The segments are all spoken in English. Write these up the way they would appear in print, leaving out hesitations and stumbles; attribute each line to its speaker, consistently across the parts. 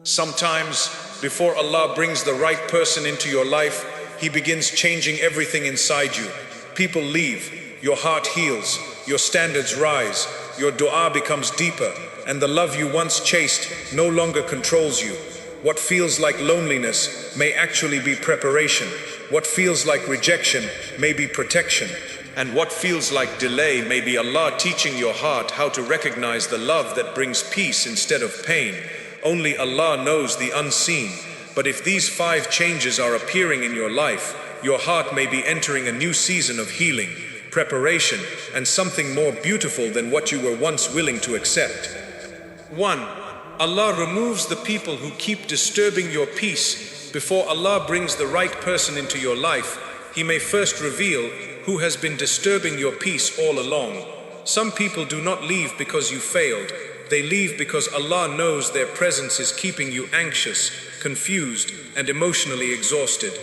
Speaker 1: Sometimes, before Allah brings the right person into your life, He begins changing everything inside you. People leave, your heart heals, your standards rise, your dua becomes deeper, and the love you once chased no longer controls you. What feels like loneliness may actually be preparation. What feels like rejection may be protection. And what feels like delay may be Allah teaching your heart how to recognize the love that brings peace instead of pain. Only Allah knows the unseen. But if these 5 changes are appearing in your life, your heart may be entering a new season of healing, preparation, and something more beautiful than what you were once willing to accept. 1. Allah removes the people who keep disturbing your peace. Before Allah brings the right person into your life, He may first reveal who has been disturbing your peace all along. Some people do not leave because you failed. They leave because Allah knows their presence is keeping you anxious, confused, and emotionally exhausted.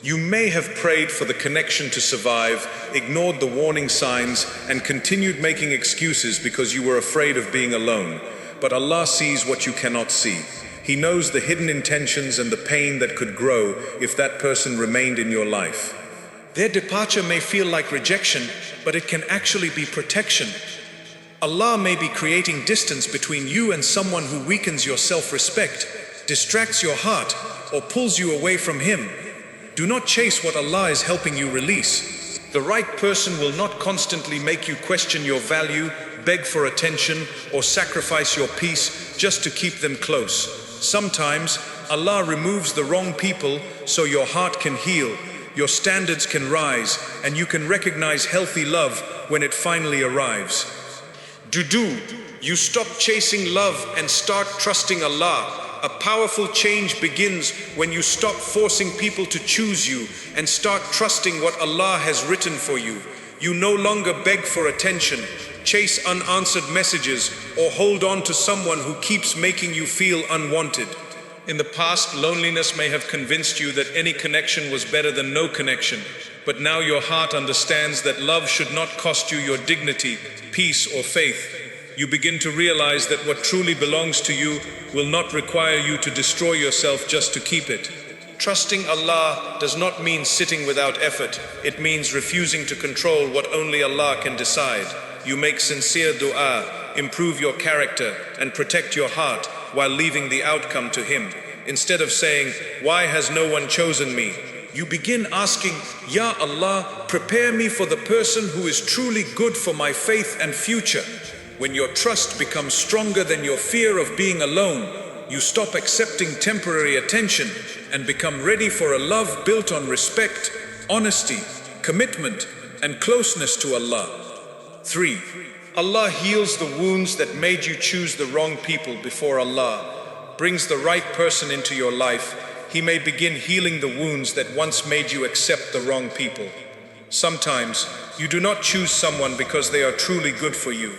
Speaker 1: You may have prayed for the connection to survive, ignored the warning signs, and continued making excuses because you were afraid of being alone. But Allah sees what you cannot see. He knows the hidden intentions and the pain that could grow if that person remained in your life. Their departure may feel like rejection, but it can actually be protection. Allah may be creating distance between you and someone who weakens your self-respect, distracts your heart, or pulls you away from Him. Do not chase what Allah is helping you release. The right person will not constantly make you question your value, beg for attention, or sacrifice your peace just to keep them close. Sometimes, Allah removes the wrong people so your heart can heal, your standards can rise, and you can recognize healthy love when it finally arrives. You stop chasing love and start trusting Allah. A powerful change begins when you stop forcing people to choose you and start trusting what Allah has written for you. You no longer beg for attention, chase unanswered messages, or hold on to someone who keeps making you feel unwanted. In the past, loneliness may have convinced you that any connection was better than no connection. But now your heart understands that love should not cost you your dignity, peace, or faith. You begin to realize that what truly belongs to you will not require you to destroy yourself just to keep it. Trusting Allah does not mean sitting without effort. It means refusing to control what only Allah can decide. You make sincere dua, improve your character, and protect your heart while leaving the outcome to Him. Instead of saying, "Why has no one chosen me?" you begin asking, "Ya Allah, prepare me for the person who is truly good for my faith and future." When your trust becomes stronger than your fear of being alone, you stop accepting temporary attention and become ready for a love built on respect, honesty, commitment, and closeness to Allah. 3. Allah heals the wounds that made you choose the wrong people. Before Allah brings the right person into your life, He may begin healing the wounds that once made you accept the wrong people. Sometimes, you do not choose someone because they are truly good for you.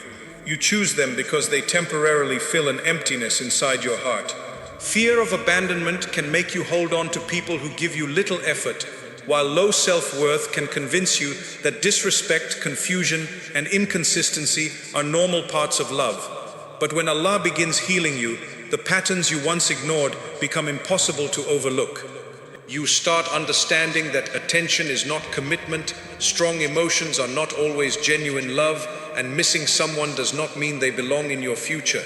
Speaker 1: You choose them because they temporarily fill an emptiness inside your heart. Fear of abandonment can make you hold on to people who give you little effort, while low self-worth can convince you that disrespect, confusion, and inconsistency are normal parts of love. But when Allah begins healing you, the patterns you once ignored become impossible to overlook. You start understanding that attention is not commitment, strong emotions are not always genuine love, and missing someone does not mean they belong in your future.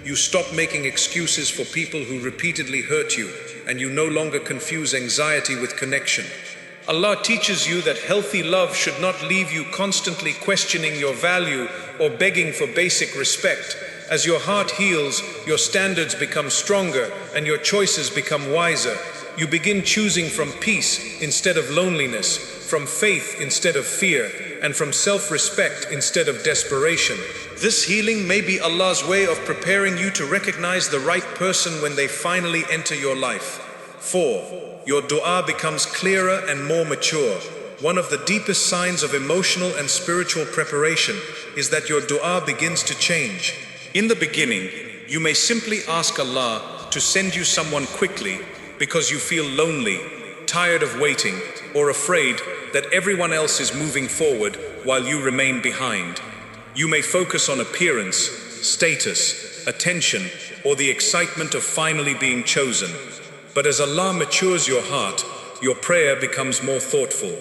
Speaker 1: You stop making excuses for people who repeatedly hurt you, and you no longer confuse anxiety with connection. Allah teaches you that healthy love should not leave you constantly questioning your value or begging for basic respect. As your heart heals, your standards become stronger and your choices become wiser. You begin choosing from peace instead of loneliness, from faith instead of fear, and from self-respect instead of desperation. This healing may be Allah's way of preparing you to recognize the right person when they finally enter your life. 4. Your dua becomes clearer and more mature. One of the deepest signs of emotional and spiritual preparation is that your dua begins to change. In the beginning, you may simply ask Allah to send you someone quickly because you feel lonely, tired of waiting, or afraid that everyone else is moving forward while you remain behind. You may focus on appearance, status, attention, or the excitement of finally being chosen. But as Allah matures your heart, your prayer becomes more thoughtful.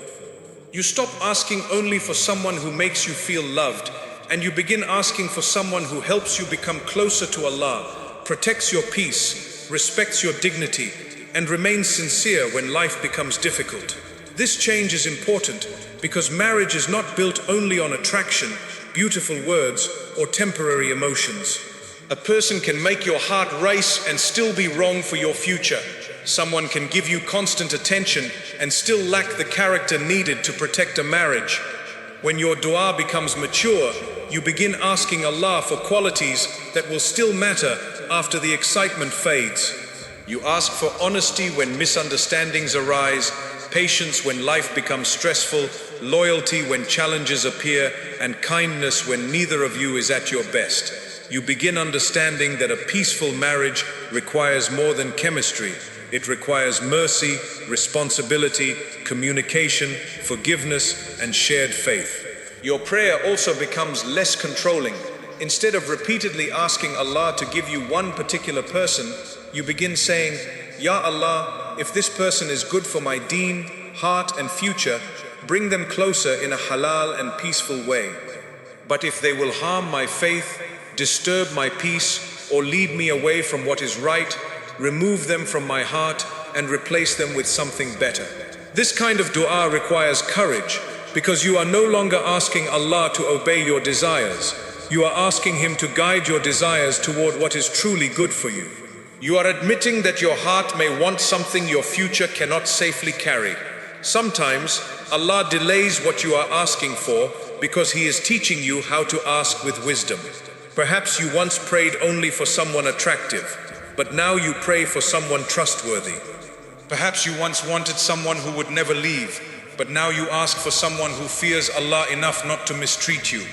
Speaker 1: You stop asking only for someone who makes you feel loved, and you begin asking for someone who helps you become closer to Allah, protects your peace, respects your dignity, and remains sincere when life becomes difficult. This change is important because marriage is not built only on attraction, beautiful words, or temporary emotions. A person can make your heart race and still be wrong for your future. Someone can give you constant attention and still lack the character needed to protect a marriage. When your dua becomes mature, you begin asking Allah for qualities that will still matter after the excitement fades. You ask for honesty when misunderstandings arise, patience when life becomes stressful, loyalty when challenges appear, and kindness when neither of you is at your best. You begin understanding that a peaceful marriage requires more than chemistry. It requires mercy, responsibility, communication, forgiveness, and shared faith. Your prayer also becomes less controlling. Instead of repeatedly asking Allah to give you one particular person, you begin saying, Ya Allah, if this person is good for my deen, heart, and future, bring them closer in a halal and peaceful way. But if they will harm my faith, disturb my peace, or lead me away from what is right, remove them from my heart and replace them with something better. This kind of dua requires courage because you are no longer asking Allah to obey your desires. You are asking Him to guide your desires toward what is truly good for you. You are admitting that your heart may want something your future cannot safely carry. Sometimes Allah delays what you are asking for because He is teaching you how to ask with wisdom. Perhaps you once prayed only for someone attractive, but now you pray for someone trustworthy. Perhaps you once wanted someone who would never leave, but now you ask for someone who fears Allah enough not to mistreat you.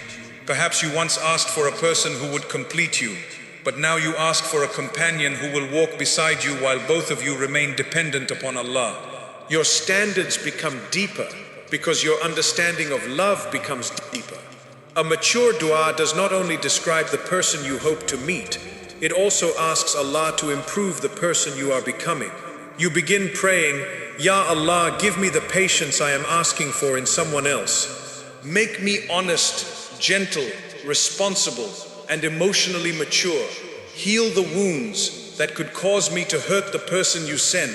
Speaker 1: Perhaps you once asked for a person who would complete you, but now you ask for a companion who will walk beside you while both of you remain dependent upon Allah. Your standards become deeper because your understanding of love becomes deeper. A mature dua does not only describe the person you hope to meet, it also asks Allah to improve the person you are becoming. You begin praying, Ya Allah, give me the patience I am asking for in someone else. Make me honest, gentle, responsible, and emotionally mature. Heal the wounds that could cause me to hurt the person you send.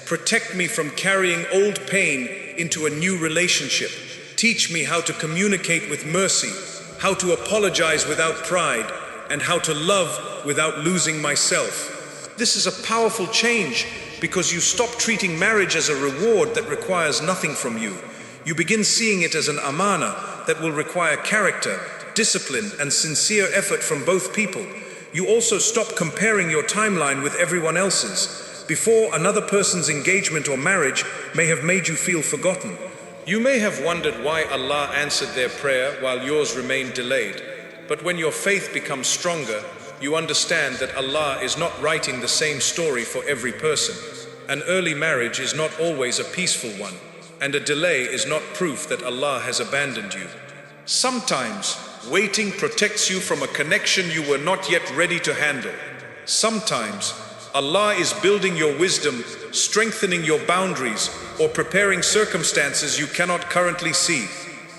Speaker 1: Protect me from carrying old pain into a new relationship. Teach me how to communicate with mercy, how to apologize without pride, and how to love without losing myself. This is a powerful change because you stop treating marriage as a reward that requires nothing from you. You begin seeing it as an amana that will require character, discipline, and sincere effort from both people. You also stop comparing your timeline with everyone else's. Before, another person's engagement or marriage may have made you feel forgotten. You may have wondered why Allah answered their prayer while yours remained delayed. But when your faith becomes stronger, you understand that Allah is not writing the same story for every person. An early marriage is not always a peaceful one, and a delay is not proof that Allah has abandoned you. Sometimes, waiting protects you from a connection you were not yet ready to handle. Sometimes, Allah is building your wisdom, strengthening your boundaries, or preparing circumstances you cannot currently see.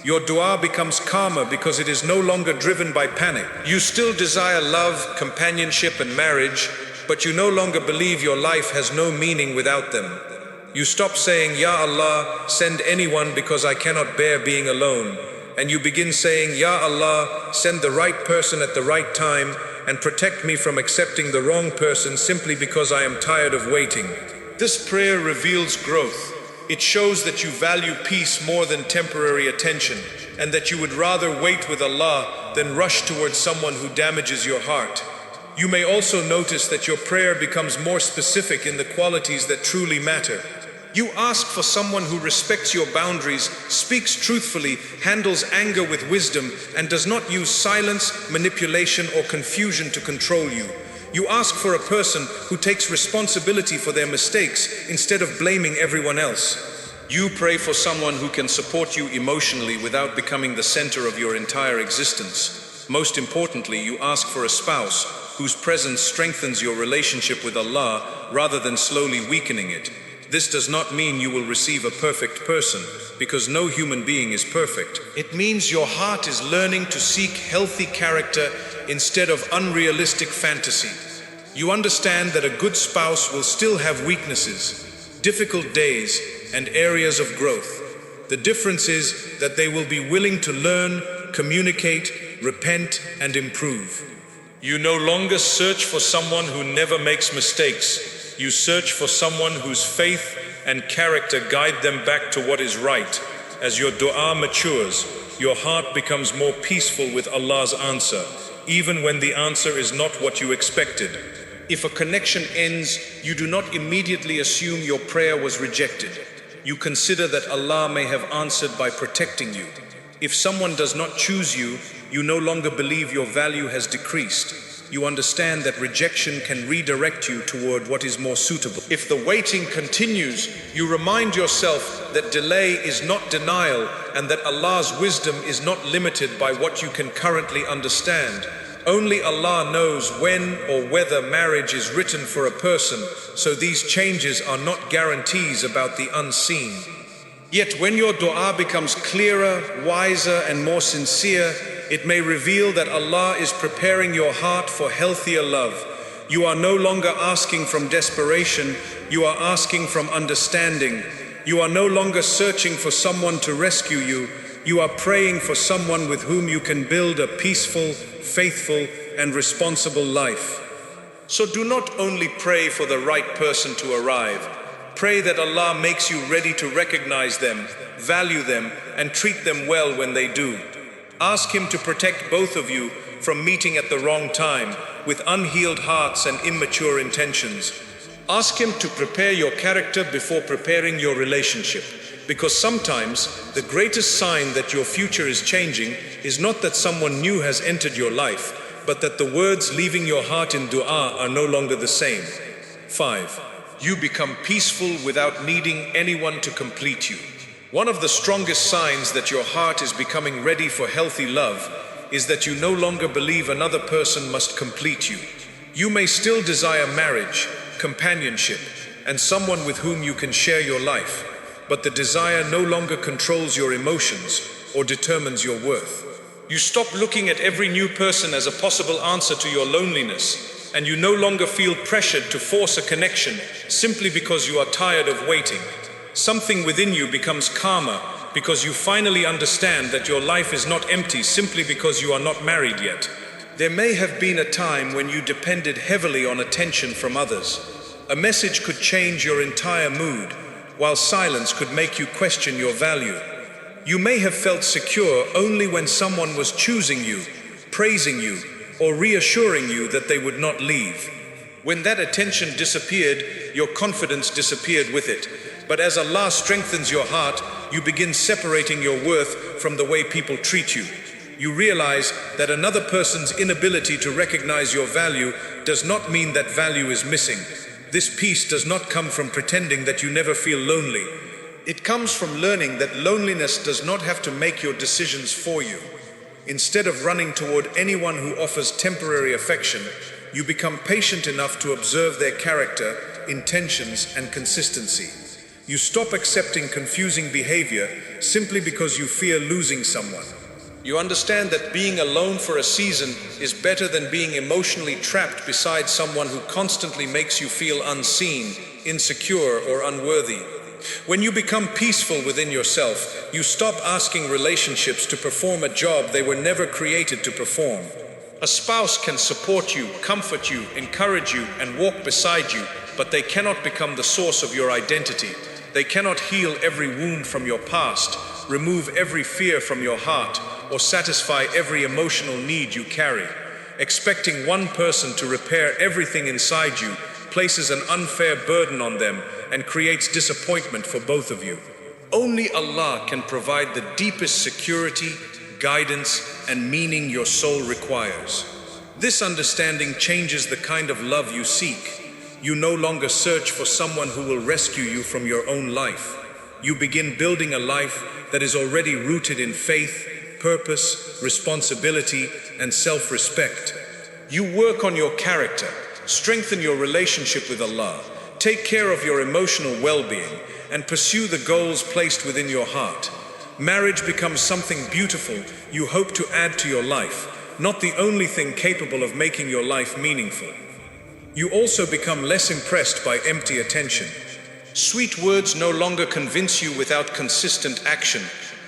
Speaker 1: Your dua becomes calmer because it is no longer driven by panic. You still desire love, companionship, and marriage, but you no longer believe your life has no meaning without them. You stop saying, Ya Allah, send anyone because I cannot bear being alone. And you begin saying, Ya Allah, send the right person at the right time and protect me from accepting the wrong person simply because I am tired of waiting. This prayer reveals growth. It shows that you value peace more than temporary attention, and that you would rather wait with Allah than rush towards someone who damages your heart. You may also notice that your prayer becomes more specific in the qualities that truly matter. You ask for someone who respects your boundaries, speaks truthfully, handles anger with wisdom, and does not use silence, manipulation, or confusion to control you. You ask for a person who takes responsibility for their mistakes instead of blaming everyone else. You pray for someone who can support you emotionally without becoming the center of your entire existence. Most importantly, you ask for a spouse whose presence strengthens your relationship with Allah rather than slowly weakening it. This does not mean you will receive a perfect person, because no human being is perfect. It means your heart is learning to seek healthy character instead of unrealistic fantasy. You understand that a good spouse will still have weaknesses, difficult days, and areas of growth. The difference is that they will be willing to learn, communicate, repent, and improve. You no longer search for someone who never makes mistakes. You search for someone whose faith and character guide them back to what is right. As your dua matures, your heart becomes more peaceful with Allah's answer, even when the answer is not what you expected. If a connection ends, you do not immediately assume your prayer was rejected. You consider that Allah may have answered by protecting you. If someone does not choose you, you no longer believe your value has decreased. You understand that rejection can redirect you toward what is more suitable. If the waiting continues, you remind yourself that delay is not denial and that Allah's wisdom is not limited by what you can currently understand. Only Allah knows when or whether marriage is written for a person, so these changes are not guarantees about the unseen. Yet when your dua becomes clearer, wiser, and more sincere, it may reveal that Allah is preparing your heart for healthier love. You are no longer asking from desperation, you are asking from understanding. You are no longer searching for someone to rescue you, you are praying for someone with whom you can build a peaceful, faithful, and responsible life. So do not only pray for the right person to arrive, pray that Allah makes you ready to recognize them, value them, and treat them well when they do. Ask Him to protect both of you from meeting at the wrong time with unhealed hearts and immature intentions. Ask Him to prepare your character before preparing your relationship. Because sometimes the greatest sign that your future is changing is not that someone new has entered your life, but that the words leaving your heart in dua are no longer the same. 5. You become peaceful without needing anyone to complete you. One of the strongest signs that your heart is becoming ready for healthy love is that you no longer believe another person must complete you. You may still desire marriage, companionship, and someone with whom you can share your life, but the desire no longer controls your emotions or determines your worth. You stop looking at every new person as a possible answer to your loneliness, and you no longer feel pressured to force a connection simply because you are tired of waiting. Something within you becomes calmer because you finally understand that your life is not empty simply because you are not married yet. There may have been a time when you depended heavily on attention from others. A message could change your entire mood, while silence could make you question your value. You may have felt secure only when someone was choosing you, praising you, or reassuring you that they would not leave. When that attention disappeared, your confidence disappeared with it. But as Allah strengthens your heart, you begin separating your worth from the way people treat you. You realize that another person's inability to recognize your value does not mean that value is missing. This peace does not come from pretending that you never feel lonely. It comes from learning that loneliness does not have to make your decisions for you. Instead of running toward anyone who offers temporary affection, you become patient enough to observe their character, intentions, and consistency. You stop accepting confusing behavior simply because you fear losing someone. You understand that being alone for a season is better than being emotionally trapped beside someone who constantly makes you feel unseen, insecure, or unworthy. When you become peaceful within yourself, you stop asking relationships to perform a job they were never created to perform. A spouse can support you, comfort you, encourage you, and walk beside you, but they cannot become the source of your identity. They cannot heal every wound from your past, remove every fear from your heart, or satisfy every emotional need you carry. Expecting one person to repair everything inside you places an unfair burden on them and creates disappointment for both of you. Only Allah can provide the deepest security, guidance, and meaning your soul requires. This understanding changes the kind of love you seek. You no longer search for someone who will rescue you from your own life. You begin building a life that is already rooted in faith, purpose, responsibility, and self-respect. You work on your character, strengthen your relationship with Allah, take care of your emotional well-being, and pursue the goals placed within your heart. Marriage becomes something beautiful you hope to add to your life, not the only thing capable of making your life meaningful. You also become less impressed by empty attention. Sweet words no longer convince you without consistent action.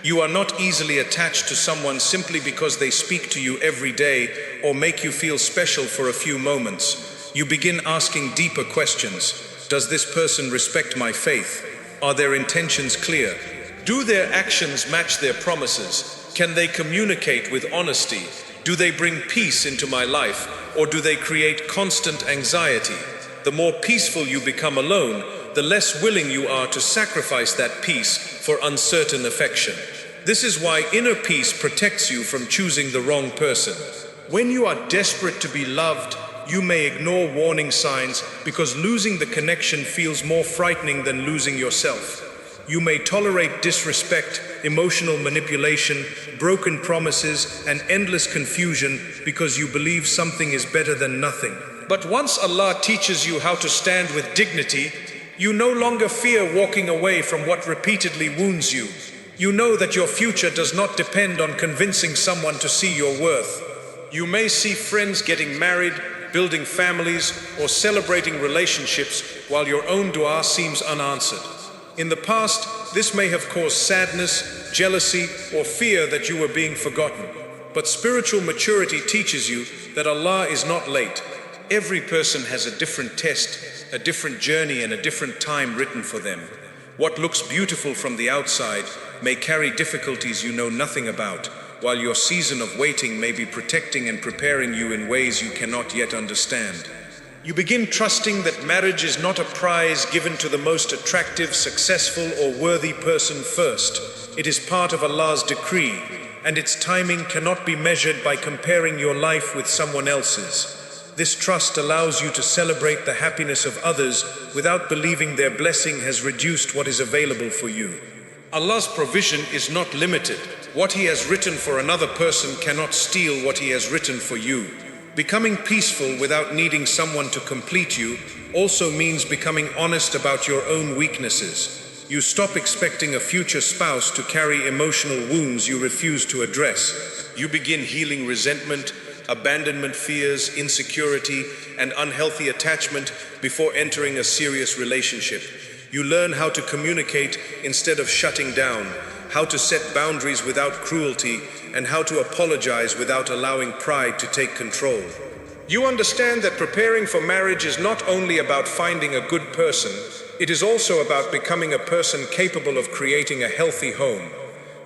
Speaker 1: You are not easily attached to someone simply because they speak to you every day or make you feel special for a few moments. You begin asking deeper questions. Does this person respect my faith? Are their intentions clear? Do their actions match their promises? Can they communicate with honesty? Do they bring peace into my life, or do they create constant anxiety? The more peaceful you become alone, the less willing you are to sacrifice that peace for uncertain affection. This is why inner peace protects you from choosing the wrong person. When you are desperate to be loved, you may ignore warning signs because losing the connection feels more frightening than losing yourself. You may tolerate disrespect, emotional manipulation, broken promises, and endless confusion because you believe something is better than nothing. But once Allah teaches you how to stand with dignity, you no longer fear walking away from what repeatedly wounds you. You know that your future does not depend on convincing someone to see your worth. You may see friends getting married, building families, or celebrating relationships while your own dua seems unanswered. In the past, this may have caused sadness, jealousy, or fear that you were being forgotten. But spiritual maturity teaches you that Allah is not late. Every person has a different test, a different journey, and a different time written for them. What looks beautiful from the outside may carry difficulties you know nothing about, while your season of waiting may be protecting and preparing you in ways you cannot yet understand. You begin trusting that marriage is not a prize given to the most attractive, successful, or worthy person first. It is part of Allah's decree, and its timing cannot be measured by comparing your life with someone else's. This trust allows you to celebrate the happiness of others without believing their blessing has reduced what is available for you. Allah's provision is not limited. What He has written for another person cannot steal what He has written for you. Becoming peaceful without needing someone to complete you also means becoming honest about your own weaknesses. You stop expecting a future spouse to carry emotional wounds you refuse to address. You begin healing resentment, abandonment fears, insecurity, and unhealthy attachment before entering a serious relationship. You learn how to communicate instead of shutting down, how to set boundaries without cruelty, and how to apologize without allowing pride to take control. You understand that preparing for marriage is not only about finding a good person, it is also about becoming a person capable of creating a healthy home.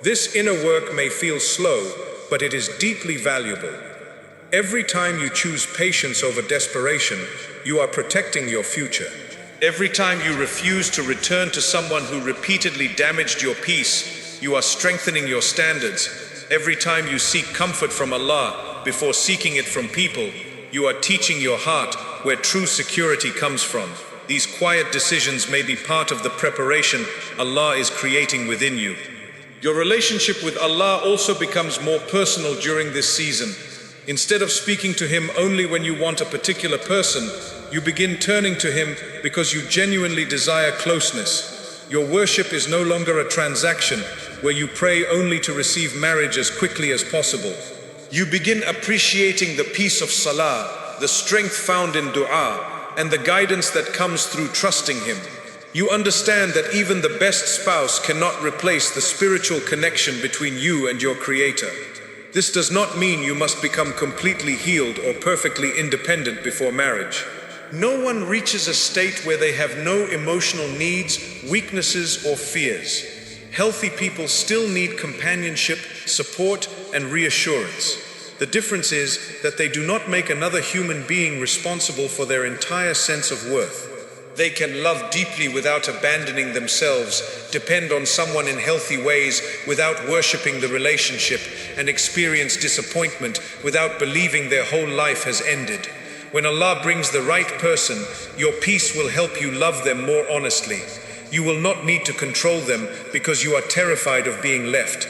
Speaker 1: This inner work may feel slow, but it is deeply valuable. Every time you choose patience over desperation, you are protecting your future. Every time you refuse to return to someone who repeatedly damaged your peace, you are strengthening your standards. Every time you seek comfort from Allah before seeking it from people, you are teaching your heart where true security comes from. These quiet decisions may be part of the preparation Allah is creating within you. Your relationship with Allah also becomes more personal during this season. Instead of speaking to Him only when you want a particular person, you begin turning to Him because you genuinely desire closeness. Your worship is no longer a transaction where you pray only to receive marriage as quickly as possible. You begin appreciating the peace of salah, the strength found in dua, and the guidance that comes through trusting Him. You understand that even the best spouse cannot replace the spiritual connection between you and your Creator. This does not mean you must become completely healed or perfectly independent before marriage. No one reaches a state where they have no emotional needs, weaknesses, or fears. Healthy people still need companionship, support, and reassurance. The difference is that they do not make another human being responsible for their entire sense of worth. They can love deeply without abandoning themselves, depend on someone in healthy ways without worshipping the relationship, and experience disappointment without believing their whole life has ended. When Allah brings the right person, your peace will help you love them more honestly. You will not need to control them because you are terrified of being left.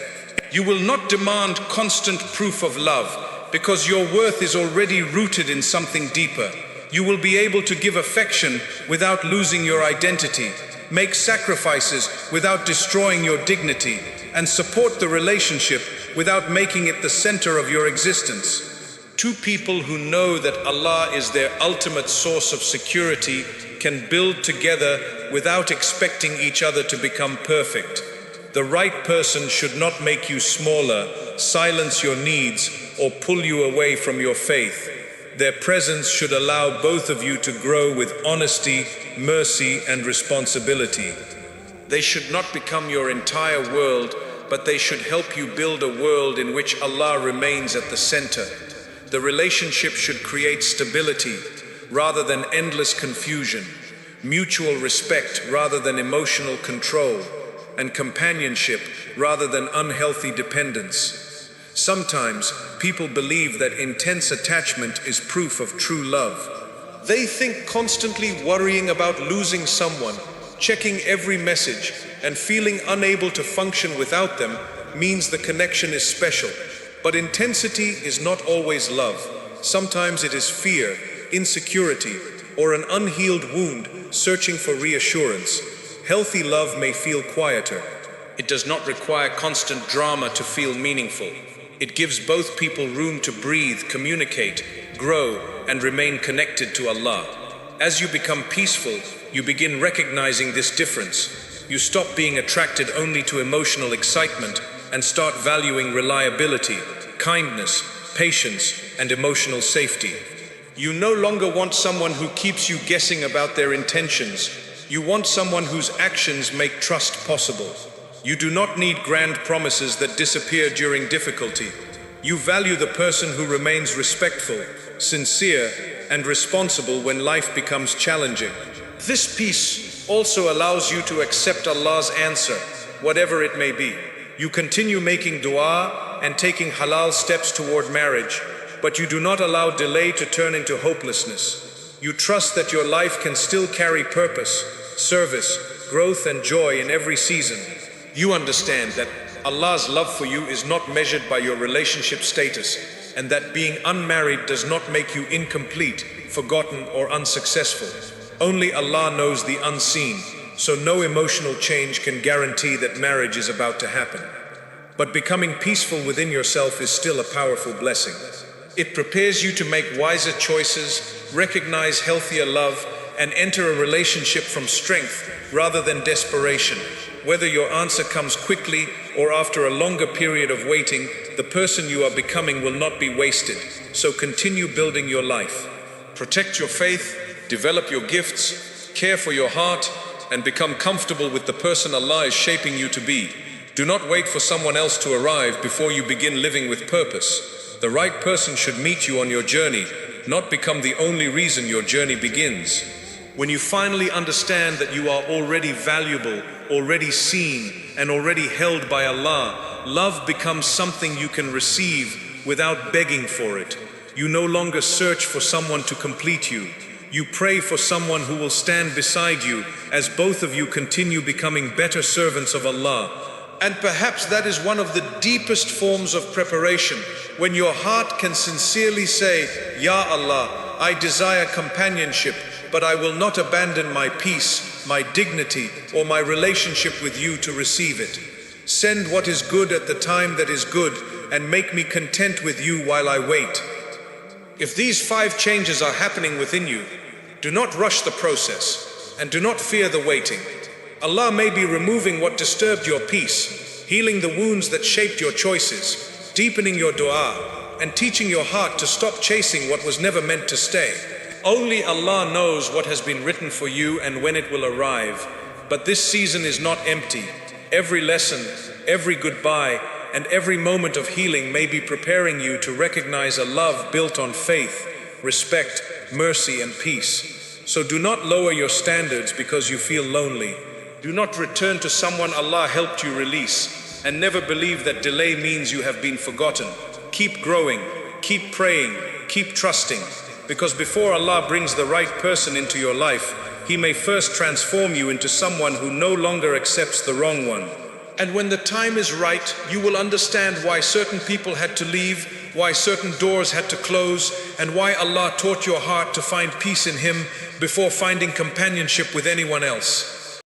Speaker 1: You will not demand constant proof of love because your worth is already rooted in something deeper. You will be able to give affection without losing your identity, make sacrifices without destroying your dignity, and support the relationship without making it the center of your existence. Two people who know that Allah is their ultimate source of security can build together without expecting each other to become perfect. The right person should not make you smaller, silence your needs, or pull you away from your faith. Their presence should allow both of you to grow with honesty, mercy, and responsibility. They should not become your entire world, but they should help you build a world in which Allah remains at the center. The relationship should create stability rather than endless confusion, mutual respect rather than emotional control, and companionship rather than unhealthy dependence. Sometimes people believe that intense attachment is proof of true love. They think constantly worrying about losing someone, checking every message, and feeling unable to function without them means the connection is special. But intensity is not always love. Sometimes it is fear, insecurity, or an unhealed wound searching for reassurance. Healthy love may feel quieter. It does not require constant drama to feel meaningful. It gives both people room to breathe, communicate, grow, and remain connected to Allah. As you become peaceful, you begin recognizing this difference. You stop being attracted only to emotional excitement and start valuing reliability, kindness, patience, and emotional safety. You no longer want someone who keeps you guessing about their intentions. You want someone whose actions make trust possible. You do not need grand promises that disappear during difficulty. You value the person who remains respectful, sincere, and responsible when life becomes challenging. This peace also allows you to accept Allah's answer, whatever it may be. You continue making dua and taking halal steps toward marriage, but you do not allow delay to turn into hopelessness. You trust that your life can still carry purpose, service, growth, and joy in every season. You understand that Allah's love for you is not measured by your relationship status, and that being unmarried does not make you incomplete, forgotten, or unsuccessful. Only Allah knows the unseen, so no emotional change can guarantee that marriage is about to happen. But becoming peaceful within yourself is still a powerful blessing. It prepares you to make wiser choices, recognize healthier love, and enter a relationship from strength rather than desperation. Whether your answer comes quickly or after a longer period of waiting, the person you are becoming will not be wasted. So continue building your life. Protect your faith, develop your gifts, care for your heart, and become comfortable with the person Allah is shaping you to be. Do not wait for someone else to arrive before you begin living with purpose. The right person should meet you on your journey, not become the only reason your journey begins. When you finally understand that you are already valuable, already seen, and already held by Allah, love becomes something you can receive without begging for it. You no longer search for someone to complete you. You pray for someone who will stand beside you as both of you continue becoming better servants of Allah. And perhaps that is one of the deepest forms of preparation, when your heart can sincerely say, Ya Allah, I desire companionship, but I will not abandon my peace, my dignity, or my relationship with you to receive it. Send what is good at the time that is good, and make me content with you while I wait. If these 5 changes are happening within you, do not rush the process, and do not fear the waiting. Allah may be removing what disturbed your peace, healing the wounds that shaped your choices, deepening your dua, and teaching your heart to stop chasing what was never meant to stay. Only Allah knows what has been written for you and when it will arrive. But this season is not empty. Every lesson, every goodbye, and every moment of healing may be preparing you to recognize a love built on faith, respect, mercy, and peace. So do not lower your standards because you feel lonely. Do not return to someone Allah helped you release, and never believe that delay means you have been forgotten. Keep growing, keep praying, keep trusting, because before Allah brings the right person into your life, He may first transform you into someone who no longer accepts the wrong one. And when the time is right, you will understand why certain people had to leave, why certain doors had to close, and why Allah taught your heart to find peace in Him before finding companionship with anyone else.